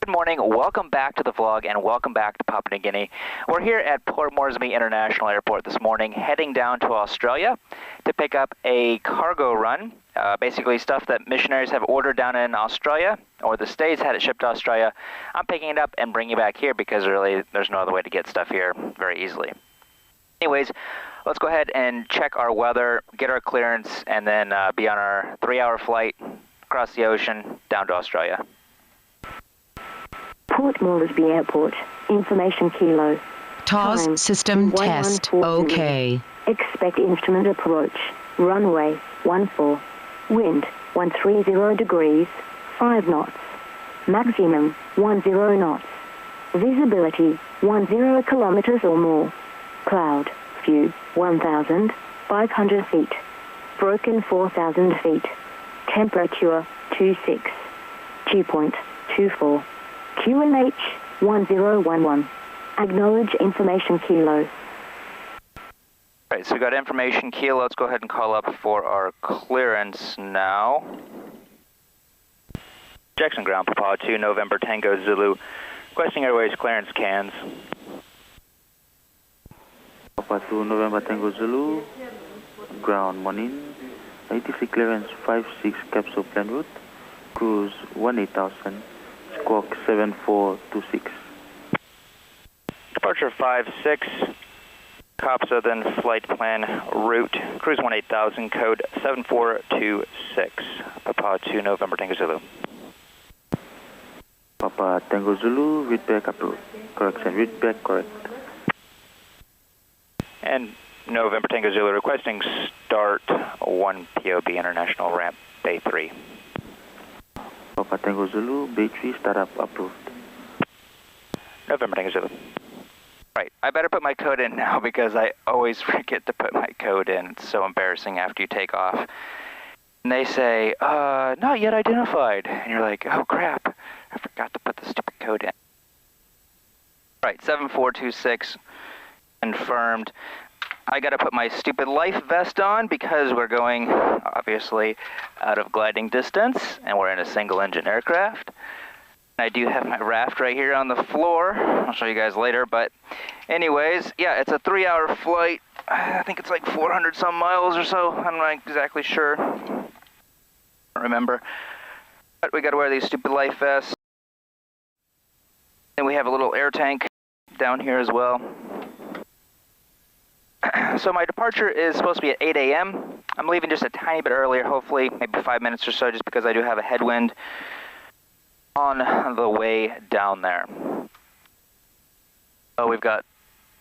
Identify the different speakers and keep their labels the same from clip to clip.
Speaker 1: Good morning, welcome back to the vlog and welcome back to Papua New Guinea. We're here at Port Moresby International Airport this morning, heading down to Australia to pick up a cargo run. Basically stuff that missionaries have ordered down in Australia, or the States had it shipped to Australia. I'm picking it up and bringing it back here because really there's no other way to get stuff here very easily. Anyways, let's go ahead and check our weather, get our clearance, and then be on our 3-hour flight across the ocean down to Australia.
Speaker 2: Port Moresby Airport, information kilo.
Speaker 3: TOS
Speaker 2: Time,
Speaker 3: system test, okay.
Speaker 2: Expect instrument approach, runway 14, wind 130 degrees, 5 knots, maximum 10 knots, visibility 10 kilometers or more, cloud, view 1,500 feet, broken 4,000 feet, temperature 26, dew point 24. QNH 1011. Acknowledge information kilo.
Speaker 1: Alright, so we got information kilo. Let's go ahead and call up for our clearance now. Jackson Ground, Papua 2, November Tango Zulu. Requesting Airways clearance, Cairns.
Speaker 4: Papua 2, November Tango Zulu. Ground morning. ATC clearance 56 KAPSO plan route. Cruise 18,000. Squawk 7426.
Speaker 1: Departure 56, KAPSO, then flight plan route, cruise 18,000, code 7426, Papua 2, November Tango Zulu.
Speaker 4: Papa Tango Zulu, read back approved. Correction, read back correct.
Speaker 1: And November Tango Zulu requesting start 1 POB International Ramp Bay 3.
Speaker 4: Papa Tango Zulu, Bay 3 startup approved.
Speaker 1: November Tango Zulu. Right, I better put my code in now because I always forget to put my code in. It's so embarrassing after you take off. And they say, not yet identified. And you're like, oh crap, I forgot to put the stupid code in. Right, 7426, confirmed. I gotta put my stupid life vest on because we're going, obviously, out of gliding distance, and we're in a single-engine aircraft. I do have my raft right here on the floor. I'll show you guys later, but anyways, yeah, it's a 3-hour flight. I think it's like 400 some miles or so. I'm not exactly sure. I don't remember. But we gotta wear these stupid life vests. And we have a little air tank down here as well. So my departure is supposed to be at 8 a.m. I'm leaving just a tiny bit earlier, hopefully maybe 5 minutes or so, just because I do have a headwind on the way down there. So we've got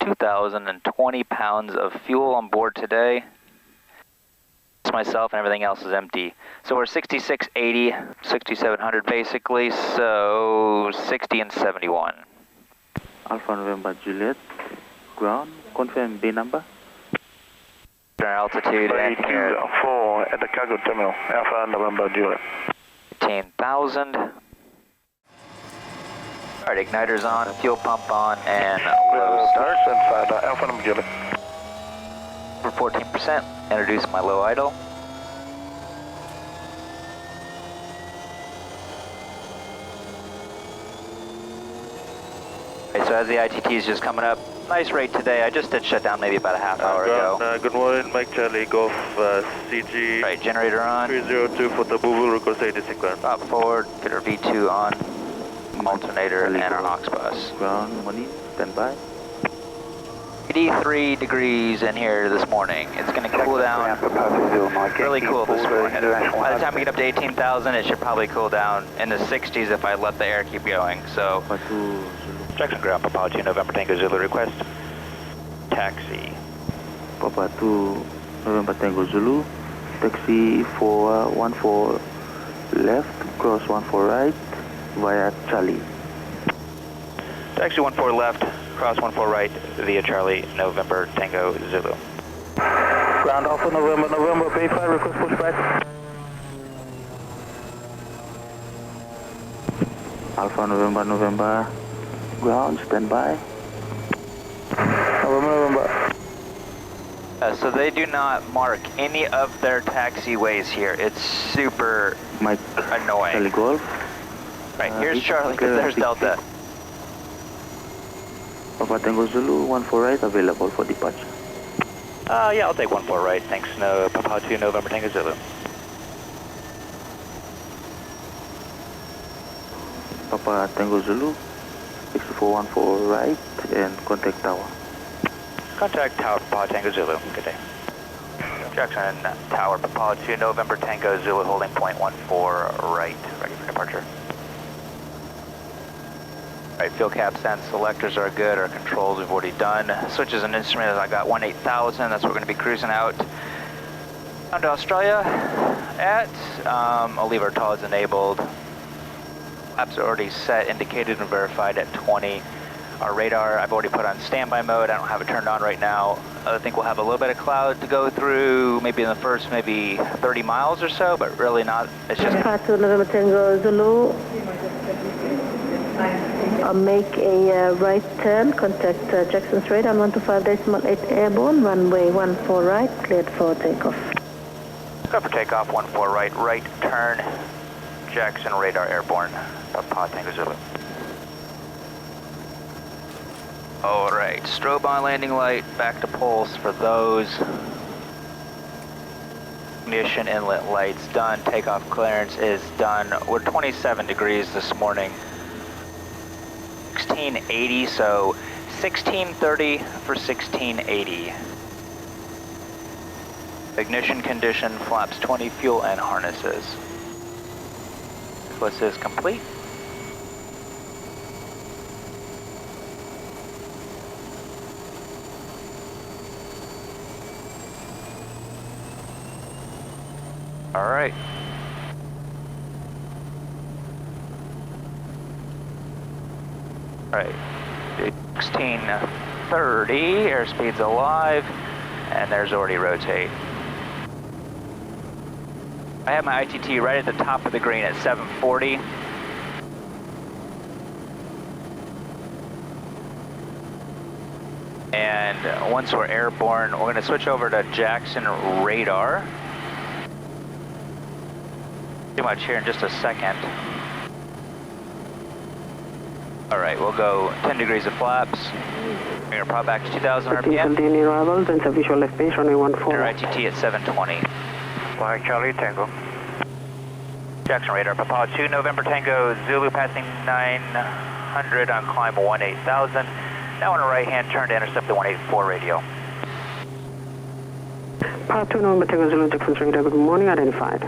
Speaker 1: 2,020 pounds of fuel on board today. It's myself and everything else is empty. So we're 6680, 6700 basically, so 60 and 71.
Speaker 4: Alpha November Juliet, ground, confirm bay number.
Speaker 1: Our altitude and here
Speaker 5: 4 at the cargo terminal, Alpha November Juliet.
Speaker 1: 15,000. Alright, igniter's on, fuel pump on, and low start.
Speaker 5: Alpha November Juliet.
Speaker 1: For 14%, introduce my low idle. Okay, so as the ITT is just coming up, nice rate today. I just did shut down maybe about a half hour ago.
Speaker 5: Good morning, Mike Charlie, Golf CG.
Speaker 1: Right, generator on.
Speaker 5: 302 for the Booble, request AD sequence.
Speaker 1: Stop forward, get our V2 on, alternator, and our aux bus.
Speaker 4: Ground morning, stand by.
Speaker 1: 83 degrees in here this morning. It's going to cool down really cool this morning. By the time we get up to 18,000, it should probably cool down in the 60s if I let the air keep going. So, Jackson Ground, Papua 2, November Tango Zulu, request taxi.
Speaker 4: Papa 2, November Tango Zulu, taxi 414 left, cross 14 right, via Charlie.
Speaker 1: Taxi 14 left, cross 14 right, via Charlie, November Tango Zulu.
Speaker 4: Ground Alpha November, Bay 5, request pushback. Alpha November, ground, stand by. November.
Speaker 1: So they do not mark any of their taxiways here. It's super
Speaker 4: Mike
Speaker 1: annoying.
Speaker 4: Charlie Golf,
Speaker 1: Right, here's
Speaker 4: it's
Speaker 1: Charlie, because there's
Speaker 4: 60.
Speaker 1: Delta.
Speaker 4: Papa Tango Zulu, 14 right, available for departure.
Speaker 1: Yeah, I'll take 14 right. Thanks, no, Papua 2 November Tango Zulu.
Speaker 4: Papa Tango Zulu, 6414 right, and contact tower.
Speaker 1: Contact Tower Papua Tango Zulu. Good day. Jackson Tower Papua 2 November Tango Zulu holding point 14 right. Ready for departure. Alright, fuel cap sense selectors are good. Our controls we've already done. Switches and instruments, I got 18,000. That's what we're going to be cruising out. Down to Australia at, I'll leave our TAWs enabled. Flaps are already set, indicated and verified at 20. Our radar, I've already put on standby mode. I don't have it turned on right now. I think we'll have a little bit of cloud to go through, maybe in the first 30 miles or so, but really not. It's just...
Speaker 2: P2 November Tango Zulu. Make a right turn, contact Jackson's radar 125.8 airborne, runway 14 right, cleared for takeoff.
Speaker 1: Go for takeoff, 14 right, right turn, Jackson radar airborne, Papua Tango Zulu. Alright, strobe on landing light, back to pulse for those. Ignition inlet lights done, takeoff clearance is done. We're 27 degrees this morning. 1680, so 1630 for 1680. Ignition condition, flaps 20, fuel and harnesses. Checklist is complete. All right. All right, 1630, airspeed's alive, and there's already rotate. I have my ITT right at the top of the green at 740. And once we're airborne, we're going to switch over to Jackson Radar. Too much here in just a second. All right, we'll go 10 degrees of flaps. We're going to prop back to 2,000 RPM.
Speaker 6: Arrival, then a visual left base, runway 14.
Speaker 1: And our ITT at 720.
Speaker 5: Flying Charlie Tango.
Speaker 1: Jackson Radar, Papua 2 November Tango Zulu passing 900 on climb 18,000. Now on a right hand turn to intercept the 184 radio.
Speaker 6: Papua 2 November Tango Zulu, Jackson's radar, good morning, identified.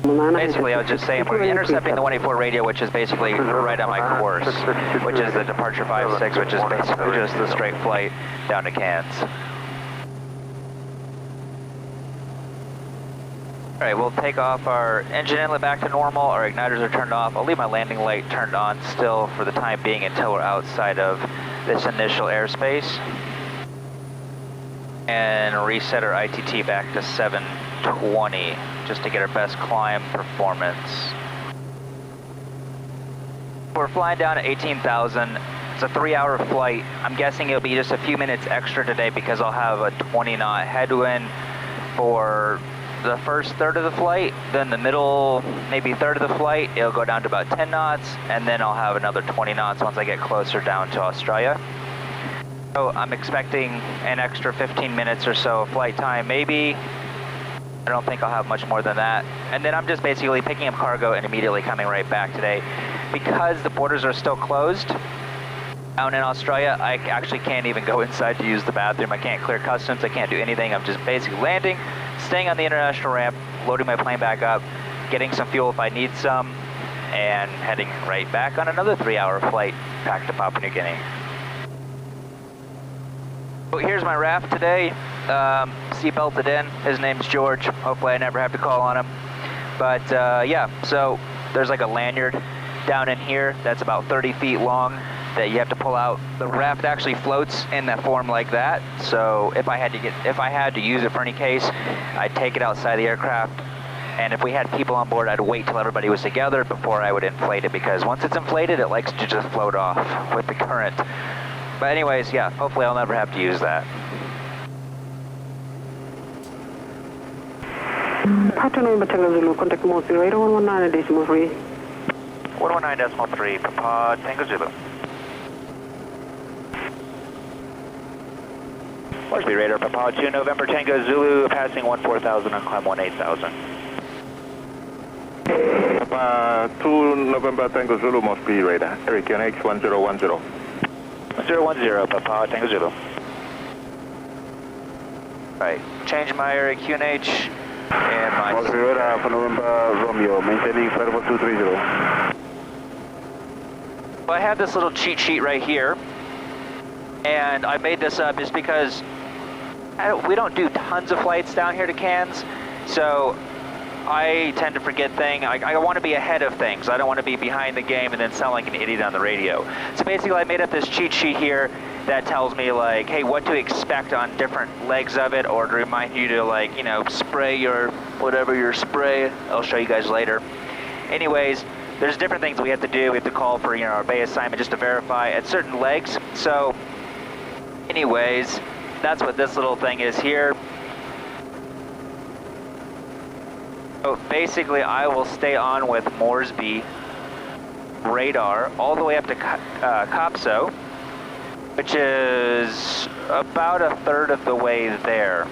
Speaker 1: Basically, I was just saying, we're intercepting the 184 radio, which is basically right on my course, which is the departure 56, which is basically just the straight flight down to Cairns. All right, we'll take off our engine inlet back to normal. Our igniters are turned off. I'll leave my landing light turned on still for the time being until we're outside of this initial airspace. And reset our ITT back to 720 just to get our best climb performance. We're flying down at 18,000. It's a 3-hour flight. I'm guessing it'll be just a few minutes extra today because I'll have a 20-knot headwind for the first third of the flight. Then the middle, maybe third of the flight, it'll go down to about 10 knots, and then I'll have another 20 knots once I get closer down to Australia. So I'm expecting an extra 15 minutes or so of flight time, maybe. I don't think I'll have much more than that. And then I'm just basically picking up cargo and immediately coming right back today. Because the borders are still closed down in Australia, I actually can't even go inside to use the bathroom. I can't clear customs, I can't do anything. I'm just basically landing, staying on the international ramp, loading my plane back up, getting some fuel if I need some, and heading right back on another 3-hour flight back to Papua New Guinea. So here's my raft today, seatbelted in. His name's George. Hopefully I never have to call on him. But yeah, so there's like a lanyard down in here that's about 30 feet long that you have to pull out. The raft actually floats in that form like that. So if I had to use it for any case, I'd take it outside the aircraft. And if we had people on board, I'd wait till everybody was together before I would inflate it, because once it's inflated, it likes to just float off with the current. But anyways, yeah, hopefully I'll never have to use that.
Speaker 6: Papua New Guinea Zulu, contact Moresby Radar 119 at Moresby.
Speaker 5: 119.3, Papa Tango Zulu. Moresby Radar, Papa 2 November Tango Zulu, passing 14,000 on climb 18,000.
Speaker 7: Papa 2 November Tango Zulu, Moresby Radar, Eric QNH 1010.
Speaker 5: 1010, Papa Tango Zulu. Right, change my area QNH and my...
Speaker 7: Moresby Radar for November Romeo, maintaining flight level 230.
Speaker 1: Well, I have this little cheat sheet right here, and I made this up just because we don't do tons of flights down here to Cairns, so I tend to forget things. I want to be ahead of things. I don't want to be behind the game and then sound like an idiot on the radio. So basically I made up this cheat sheet here that tells me like, hey, what to expect on different legs of it, or to remind you to like, you know, spray your, whatever your spray. I'll show you guys later. Anyways, there's different things we have to do. We have to call for, you know, our bay assignment just to verify at certain legs. So anyways, that's what this little thing is here. So basically I will stay on with Moresby Radar all the way up to KAPSO, which is about a third of the way there.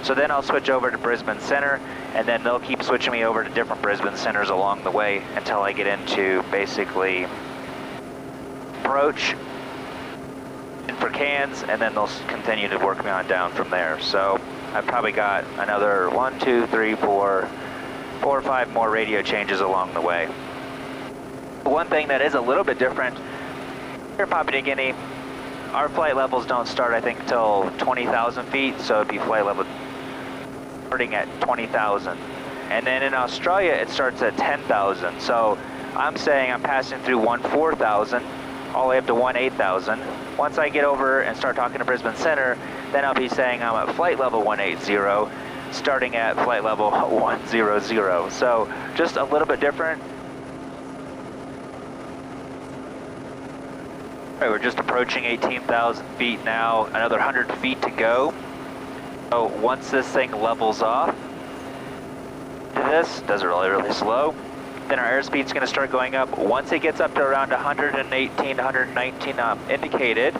Speaker 1: So then I'll switch over to Brisbane Center, and then they'll keep switching me over to different Brisbane centers along the way until I get into basically approach for Cairns, and then they'll continue to work me on down from there. So I've probably got another 1, 2, 3, 4 or 5 more radio changes along the way. One thing that is a little bit different here in Papua New Guinea, our flight levels don't start, I think, until 20,000 feet, so it'd be flight level starting at 20,000. And then in Australia, it starts at 10,000. So I'm saying I'm passing through 14,000 all the way up to 18,000. Once I get over and start talking to Brisbane Center, then I'll be saying I'm at flight level 180, starting at flight level 100. So just a little bit different. All right, we're just approaching 18,000 feet now, another 100 feet to go. So once this thing levels off, this does it really slow. Then our airspeed's going to start going up. Once it gets up to around 118, 119 indicated,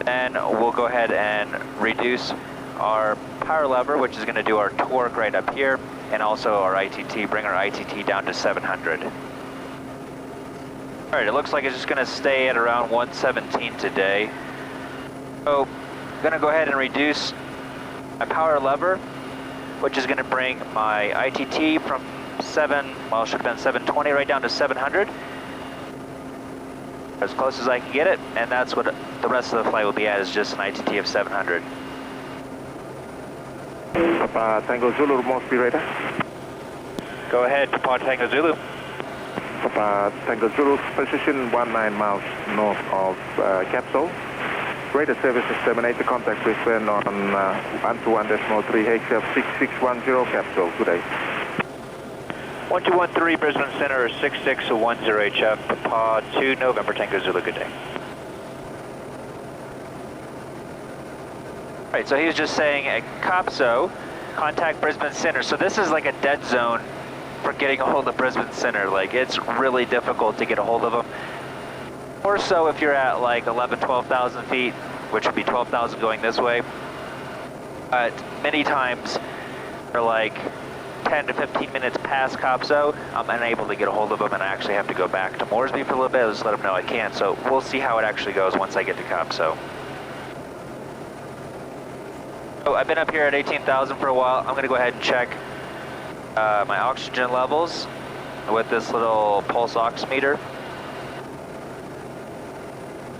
Speaker 1: then we'll go ahead and reduce our power lever, which is going to do our torque right up here, and also our ITT, bring our ITT down to 700. All right, it looks like it's just going to stay at around 117 today. So I'm going to go ahead and reduce my power lever, which is going to bring my ITT from it should have been 720 right down to 700. As close as I can get it, and that's what the rest of the flight will be at, is just an ITT of 700.
Speaker 7: Papa Tango Zulu, Moresby Radar.
Speaker 5: Go ahead, Papa Tango Zulu.
Speaker 7: Papa Tango Zulu, position 19 miles north of KAPSO. Radar service is terminated. Contact Brisbane on 121.3 HF 6610 KAPSO. Good day.
Speaker 5: 1213 Brisbane Center 6610 HF, Papa 2 November Tango Zulu. Good day. All right, so he was just saying at KAPSO, contact Brisbane Center. So this is like a dead zone for getting a hold of Brisbane Center. Like, it's really difficult to get a hold of them. Or so if you're at like 11, 12,000 feet, which would be 12,000 going this way. But many times they're like 10 to 15 minutes past KAPSO, I'm unable to get a hold of them, and I actually have to go back to Moresby for a little bit. I'll just let them know I can't. So we'll see how it actually goes once I get to KAPSO. So I've been up here at 18,000 for a while. I'm going to go ahead and check my oxygen levels with this little pulse ox meter.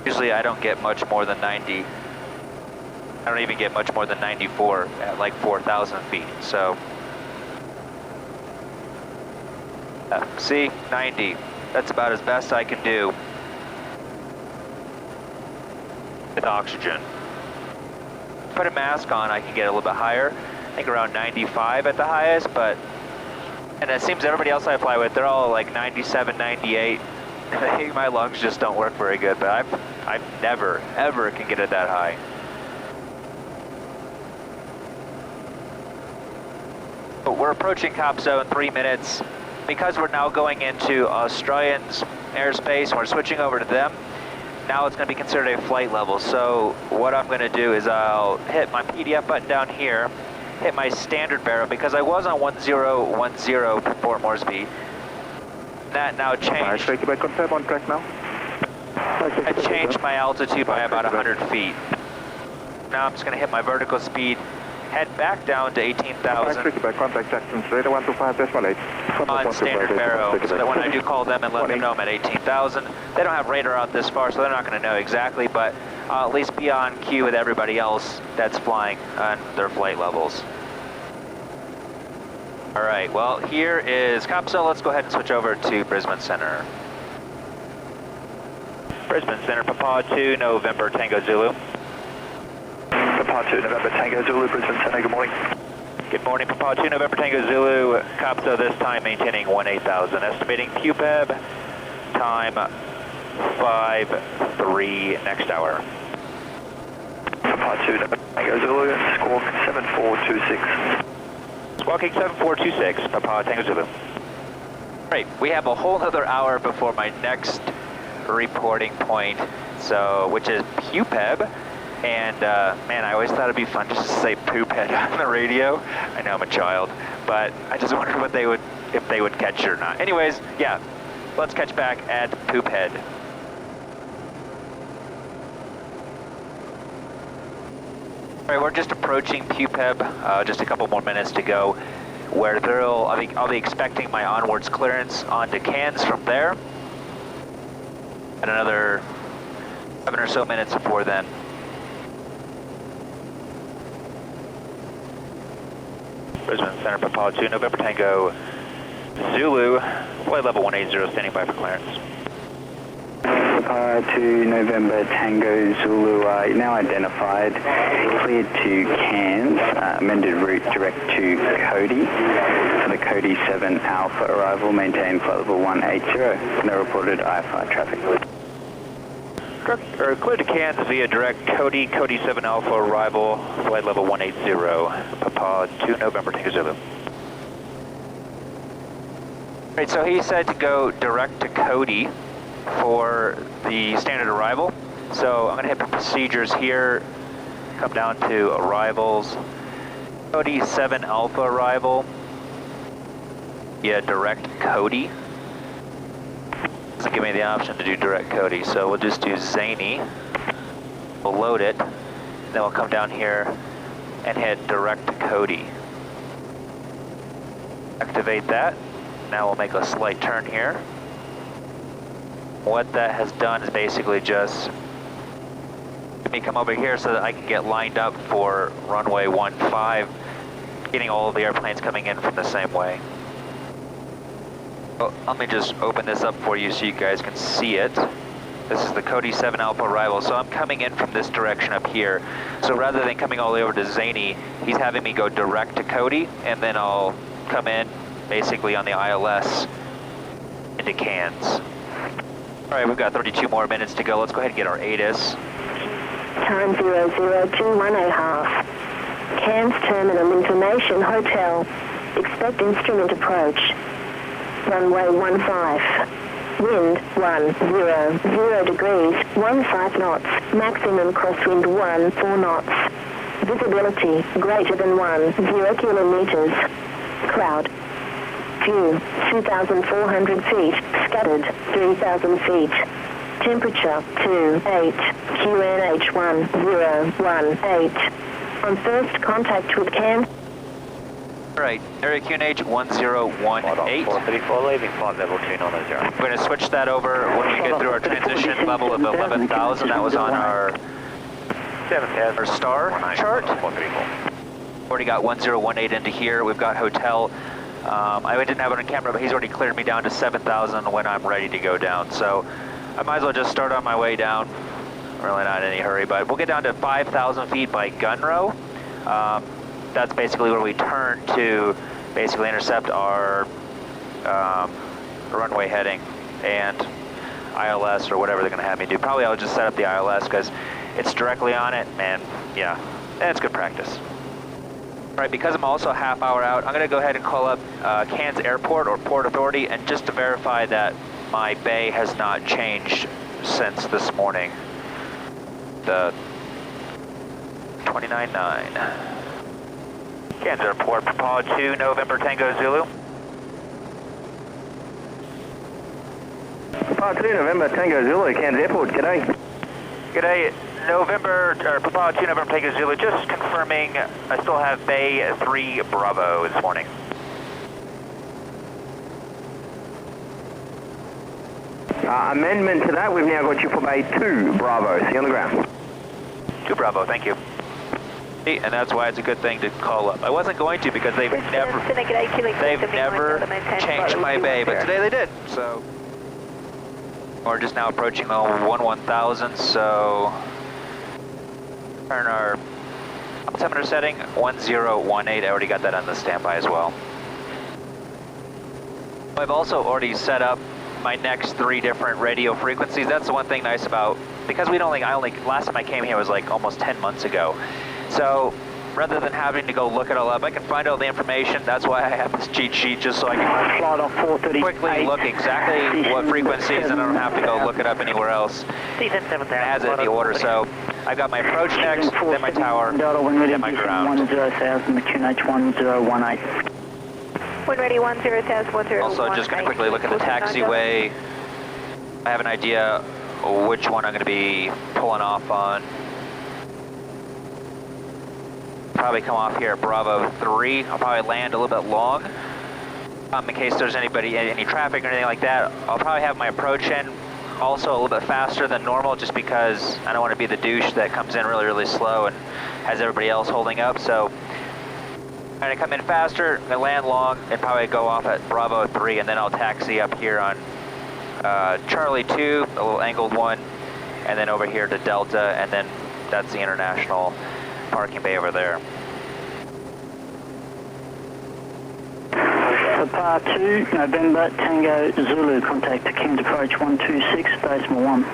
Speaker 5: Usually I don't get much more than 90. I don't even get much more than 94 at like 4,000 feet. So, see, 90. That's about as best I can do with oxygen. Put a mask on, I can get a little bit higher. I think around 95 at the highest, but, and it seems everybody else I fly with, they're all like 97, 98. My lungs just don't work very good, but I've never, ever can get it that high. But we're approaching KAPSO in 3 minutes. because we're now going into Australians airspace and we're switching over to them, now it's going to be considered a flight level. So what I'm going to do is I'll hit my PDF button down here, hit my standard barrel, because I was on 1010 before Moresby. That now changed.
Speaker 7: By confirm on track now.
Speaker 5: I changed my altitude by about 100 feet. Now I'm just going to hit my vertical speed, head back down to 18,000
Speaker 7: By contact Jackson's radar 125.8
Speaker 5: on standard barrow, so that when I do call them and let them know I'm at 18,000, they don't have radar out this far, so they're not going to know exactly, but I'll at least be on cue with everybody else that's flying on their flight levels. All right, well, here is KAPSO. Let's go ahead and switch over to Brisbane Center. Brisbane Center, Papua 2, November Tango Zulu.
Speaker 8: Papua 2, November Tango Zulu, Brisbane Center, good morning.
Speaker 5: Good morning, Papua 2, November Tango Zulu, KAPSO this time maintaining 18,000, estimating QPEB, time 5-3 next hour.
Speaker 8: Papua 2, November Tango Zulu, squawk 7426.
Speaker 5: Squawking 7426, Papua Tango Zulu. Great, we have a whole other hour before my next reporting point, so which is PUPEB. And man, I always thought it'd be fun just to say poophead on the radio. I know I'm a child, but I just wondered what they would, if they would catch it or not. Anyways, yeah, let's catch back at poophead. All right, we're just approaching PUPEB, just a couple more minutes to go, where I'll be expecting my onwards clearance onto Cairns from there, and another 7 or so minutes before then. Brisbane Center, Papua 2, November Tango Zulu, flight level 180, standing by for clearance.
Speaker 9: Papua 2, November Tango Zulu, now identified, cleared to Cairns, amended route direct to Codie. For the Codie 7 Alpha arrival, maintain flight level 180, no reported IFR traffic.
Speaker 5: Clear to Cairns via direct Codie 7 Alpha arrival, flight level 180, Papua 2, November Tango Zulu. Right, so he said to go direct to Codie for the standard arrival. So I'm going to hit the procedures here, come down to arrivals, Codie 7 Alpha arrival, yeah, direct Codie. Doesn't give me the option to do direct Codie, so we'll just do Zany. We'll load it, then we'll come down here and hit direct to Codie. Activate that. Now we'll make a slight turn here. What that has done is basically just let me come over here so that I can get lined up for runway 15, getting all of the airplanes coming in from the same way. Oh, let me just open this up for you so you guys can see it. This is the Codie 7 Alpha arrival, so I'm coming in from this direction up here. So rather than coming all the way over to Zany, he's having me go direct to Codie, and then I'll come in basically on the ILS into Cairns. All right, we've got 32 more minutes to go. Let's go ahead and get our ATIS.
Speaker 2: Time 0021.5. Cairns Terminal Information Hotel. Expect instrument approach. Runway 15. Wind 100 degrees, 15 knots. Maximum crosswind 4 knots. Visibility greater than 10 kilometers. Cloud. View 2,400 feet. Scattered 3,000 feet. Temperature 28. QNH 1018. On first contact with Cairns.
Speaker 5: Alright, area QNH 1018.
Speaker 8: 434, leaving flight level 290.
Speaker 5: We're going to switch that over when we get through our transition level of 11,000. That was on our star chart. Already got 1018 into here. We've got hotel. I didn't have it on camera, but he's already cleared me down to 7,000 when I'm ready to go down. So I might as well just start on my way down. I'm really not in any hurry, but we'll get down to 5,000 feet by gun row. That's basically where we turn to basically intercept our runway heading and ILS or whatever they're going to have me do. Probably I'll just set up the ILS because it's directly on it, and yeah, it's good practice. Right, because I'm also a half hour out, I'm going to go ahead and call up Cairns Airport or Port Authority, and just to verify that my bay has not changed since this morning. The 29.9. Cairns Airport, Papua 2, November Tango Zulu.
Speaker 10: Papua 2, November Tango Zulu, Cairns Airport, g'day.
Speaker 5: G'day, Papua 2, November Tango Zulu, just confirming I still have Bay 3 Bravo this morning.
Speaker 10: Amendment to that, we've now got you for Bay 2 Bravo, see you on the ground.
Speaker 5: 2 Bravo, thank you. And that's why it's a good thing to call up. I wasn't going to because they've never changed my bay, but today they did, so. We're just now approaching the 1,000, so turn our altimeter setting, 1018, I already got that on the standby as well. I've also already set up my next 3 different radio frequencies. That's the one thing nice about, because last time I came here was like almost 10 months ago. So rather than having to go look it all up, I can find all the information. That's why I have this cheat sheet, just so I can quickly look exactly what frequencies, and I don't have to go look it up anywhere else. It has it in the order, so I've got my approach next, then my tower, then my ground.
Speaker 9: 10,000, QNH 1018.
Speaker 2: When ready, 10,000.
Speaker 5: Also, just going to quickly look at the taxiway. I have an idea which one I'm going to be pulling off on. Probably come off here at Bravo 3. I'll probably land a little bit long. In case there's any traffic or anything like that. I'll probably have my approach in also a little bit faster than normal, just because I don't want to be the douche that comes in really, really slow and has everybody else holding up. So I'm going to come in faster, I'm going to land long, and probably go off at Bravo 3, and then I'll taxi up here on Charlie 2, a little angled one, and then over here to Delta, and then that's the international parking bay over there.
Speaker 9: Papua 2, November Tango Zulu, contact to Cairns approach 126.1.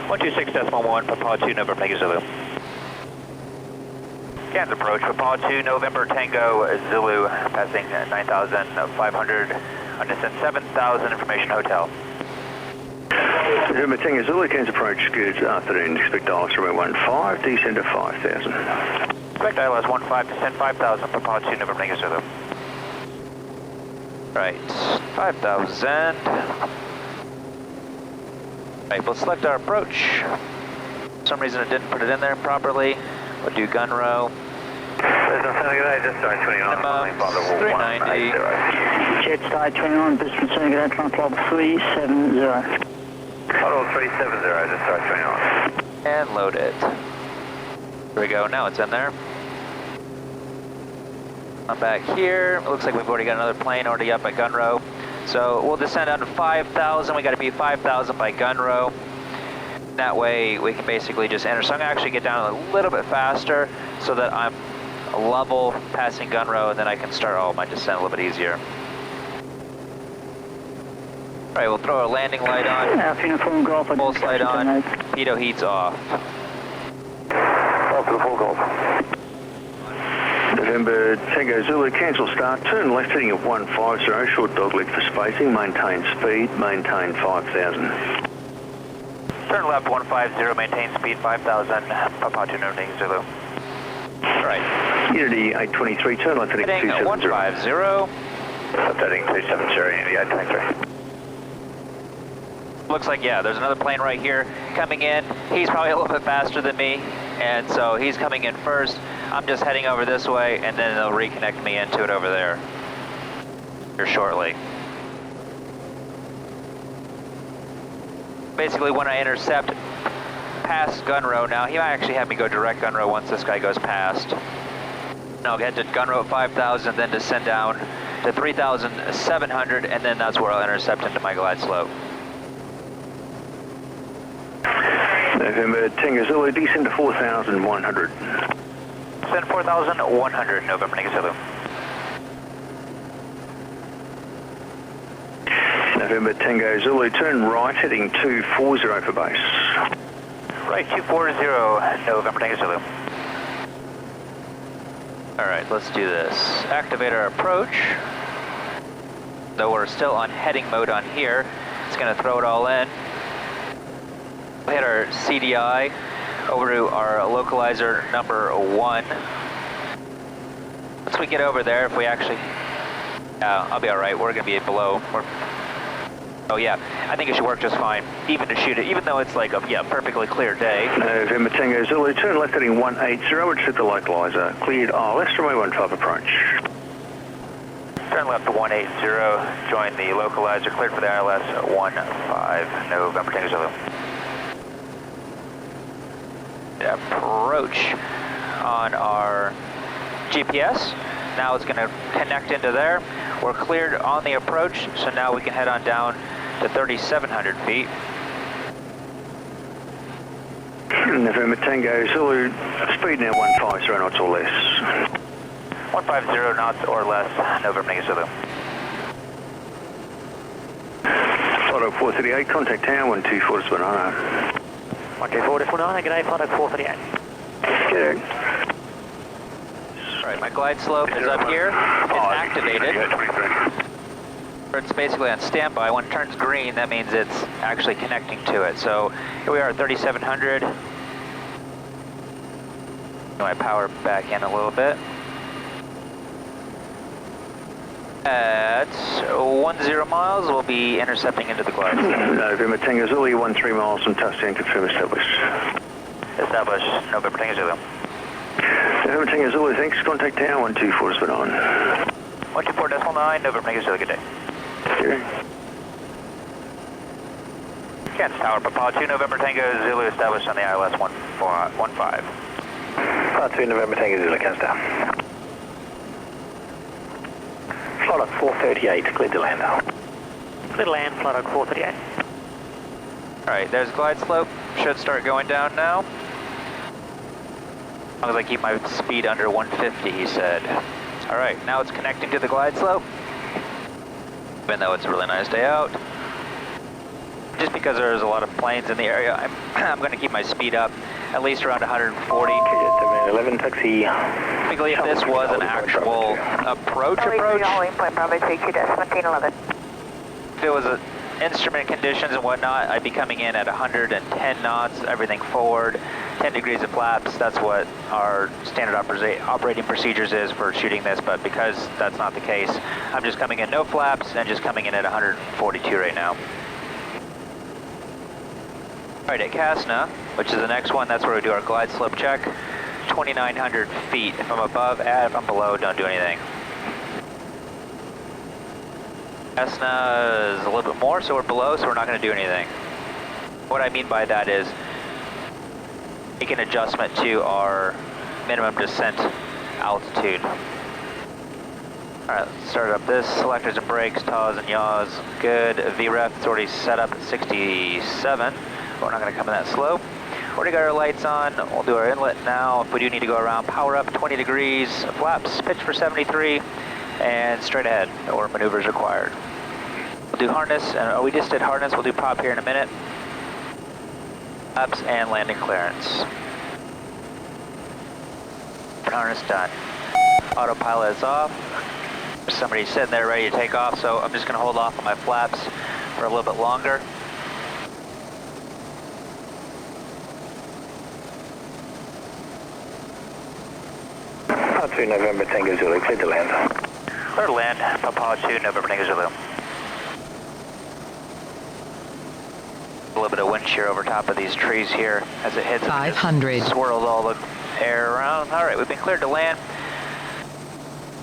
Speaker 5: 126.1, Papua 2, November Tango Zulu. Cairns approach, Papua 2, November Tango Zulu, passing 9,500, on descent 7,000, information hotel.
Speaker 10: November Tango Zulu, Cairns approach, good afternoon, expect ILS 15, descend to 5,000.
Speaker 5: Expect ILS 15, descend 5,000, Papua 2, November Tango Zulu. Right, 5,000. Right, we'll select our approach. For some reason it didn't put it in there properly. We'll do gun row.
Speaker 8: Just start 29,
Speaker 5: 390.
Speaker 9: Jet star 29, Brisbane Center, Trump Club 370.
Speaker 8: Total 370, just start 29.
Speaker 5: And load it. Here we go, now it's in there. I'm back here. It looks like we've already got another plane already up at gun row. So we'll descend down to 5,000. We got to be 5,000 by gun row. That way we can basically just enter. So I'm going to actually get down a little bit faster so that I'm level passing gun row, and then I can start my descent a little bit easier. All right, we'll throw our landing light on. Pulse light on. Pitot heat's off.
Speaker 8: Off to the full golf.
Speaker 10: November Tango Zulu, cancel start, turn left heading at 150, short dogleg for spacing, maintain speed, maintain 5,000.
Speaker 5: Turn left 150, maintain speed 5,000, Papua 2 November Tango Zulu. All right.
Speaker 10: Unity 823, turn left heading 270.
Speaker 5: 150.
Speaker 8: Heading 270, Unity 823.
Speaker 5: Looks like, yeah, there's another plane right here coming in. He's probably a little bit faster than me, and so he's coming in first. I'm just heading over this way, and then they'll reconnect me into it over there here shortly. Basically, when I intercept past gun row now, he might actually have me go direct gun row once this guy goes past. No, I'll get to gun row at 5,000, then descend down to 3,700, and then that's where I'll intercept into my glide slope.
Speaker 10: November Tango Zulu, descend to 4,100.
Speaker 5: Descend 4,100, November Tango Zulu.
Speaker 10: November Tango Zulu, turn right heading 240 for base.
Speaker 5: Right, 240, November Tango Zulu. All right, let's do this. Activate our approach. Though we're still on heading mode on here, it's gonna throw it all in. We'll hit our CDI over to our localizer number 1. Once we get over there, if we actually, I'll be all right. We're gonna be below. Oh yeah, I think it should work just fine, even to shoot it, even though it's like a perfectly clear day.
Speaker 10: November Tango Zulu, turn left heading 180, would set the localizer. Cleared ILS, runway 15 approach.
Speaker 5: Turn left to 180, join the localizer, cleared for the ILS 15, November Tango Zulu. Approach on our GPS. Now it's going to connect into there. We're cleared on the approach, so now we can head on down to 3,700 feet.
Speaker 10: November Tango Zulu, speed now 150 knots or less.
Speaker 5: 150 knots or less, November Tango Zulu.
Speaker 10: Photo 438, contact tower 124 banana.
Speaker 5: 124 banana, good day, Photo 438.
Speaker 10: Good.
Speaker 5: All right, my glide slope is up here. It's activated. It's basically on standby. When it turns green, that means it's actually connecting to it. So here we are at 3,700. My power back in a little bit. At 10 miles, we'll be intercepting into the glide.
Speaker 10: November Tango Zulu, 13 miles from touchdown, confirm established.
Speaker 5: Established, November Tango Zulu.
Speaker 10: November Tango Zulu, thanks. Contact tower 124.9.
Speaker 5: 124.9, November Tango Zulu, good day.
Speaker 10: Okay.
Speaker 5: Cairns Tower, Papua 2, November Tango Zulu, established on the ILS 15.
Speaker 10: Papua 2, November Tango Zulu, Cairns Tower. Flight 438, cleared to land.
Speaker 5: Clear to land, Flight 438. Alright, there's glide slope. Should start going down now. As long as I keep my speed under 150, he said. Alright, now it's connecting to the glide slope. Even though it's a really nice day out. Just because there's a lot of planes in the area, I'm going to keep my speed up at least around 140.
Speaker 10: 11 taxi.
Speaker 5: Typically, if this was an actual approach, if it was instrument conditions and whatnot, I'd be coming in at 110 knots, everything forward, 10 degrees of flaps. That's what our standard operating procedures is for shooting this, but because that's not the case, I'm just coming in no flaps and just coming in at 142 right now. Alright, at Casna, which is the next one, that's where we do our glide slope check. 2,900 feet. If I'm above, add. If I'm below, don't do anything. Casna is a little bit more, so we're below, so we're not going to do anything. What I mean by that is make an adjustment to our minimum descent altitude. Alright, let's start up this. Selectors and brakes, TAWs and yaws. Good. VREF is already set up at 67. We're not going to come in that slope. Already got our lights on. We'll do our inlet now. If we do need to go around, power up 20 degrees, flaps, pitch for 73, and straight ahead, or maneuvers required. We'll do harness, and we just did harness. We'll do pop here in a minute. Flaps and landing clearance. Harness done. Autopilot is off. Somebody's sitting there ready to take off, so I'm just going to hold off on my flaps for a little bit longer.
Speaker 10: Papua 2, November Tango Zulu, clear to land.
Speaker 5: Clear to land, Papua 2, November Tango Zulu. A little bit of wind shear over top of these trees here as it hits.
Speaker 3: 500.
Speaker 5: Swirls all the air around. All right, we've been cleared to land.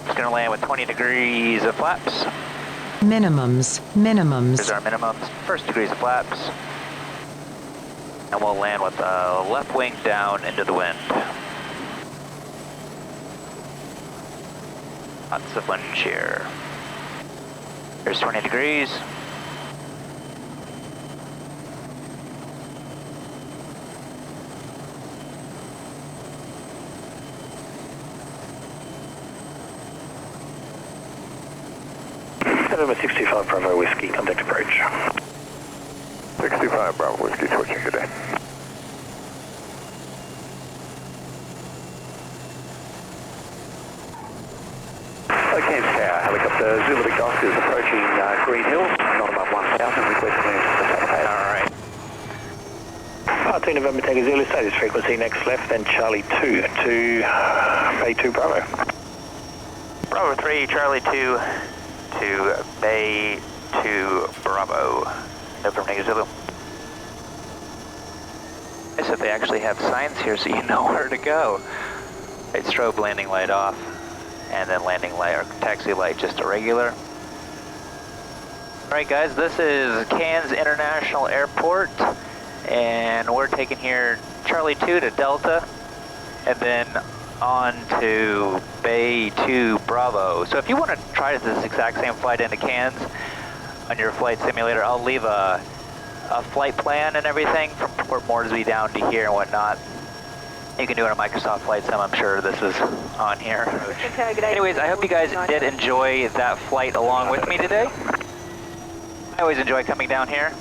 Speaker 5: It's going to land with 20 degrees of flaps.
Speaker 3: Minimums.
Speaker 5: Here's our minimums. First degrees of flaps. And we'll land with the left wing down into the wind. Lots of wind shear. Here's 20 degrees.
Speaker 10: November 65 Bravo Whiskey, contact approach.
Speaker 7: 65 Bravo Whiskey, switching today.
Speaker 8: Cairns Tower, helicopter Zulu to Golf is approaching Green Hill, not above 1,000, request clearance to facilitate.
Speaker 5: Alright.
Speaker 8: P2 November Tango Zulu, status frequency next left, then Charlie 2 to Bay 2 Bravo.
Speaker 5: Bravo 3, Charlie 2 to Bay 2 Bravo. November Tango Zulu. I said they actually have signs here so you know where to go. Right, strobe landing light off, and then landing light or taxi light just a regular. Alright guys, this is Cairns International Airport, and we're taking here Charlie 2 to Delta, and then on to Bay 2 Bravo. So if you want to try this exact same flight into Cairns on your flight simulator, I'll leave a flight plan and everything from Port Moresby down to here and whatnot. You can do it on Microsoft Flight Sim, I'm sure this is on here. Anyways, I hope you guys did enjoy that flight along with me today. I always enjoy coming down here.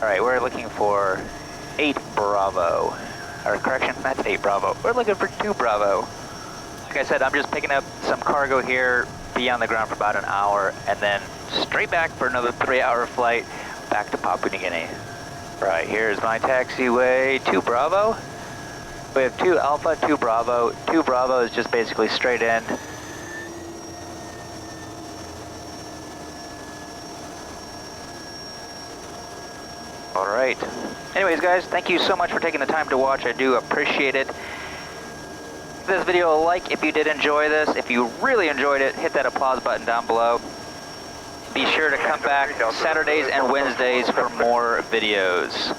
Speaker 5: Alright, we're looking for 8 Bravo. Or correction, that's 8 Bravo. We're looking for 2 Bravo. Like I said, I'm just picking up some cargo here, be on the ground for about an hour, and then straight back for another 3-hour flight back to Papua New Guinea. Right, here's my taxiway, 2 Bravo. We have 2 Alpha, 2 Bravo. 2 Bravo is just basically straight in. Alright. Anyways guys, thank you so much for taking the time to watch. I do appreciate it. Give this video a like if you did enjoy this. If you really enjoyed it, hit that applause button down below. Be sure to come back Saturdays and Wednesdays for more videos.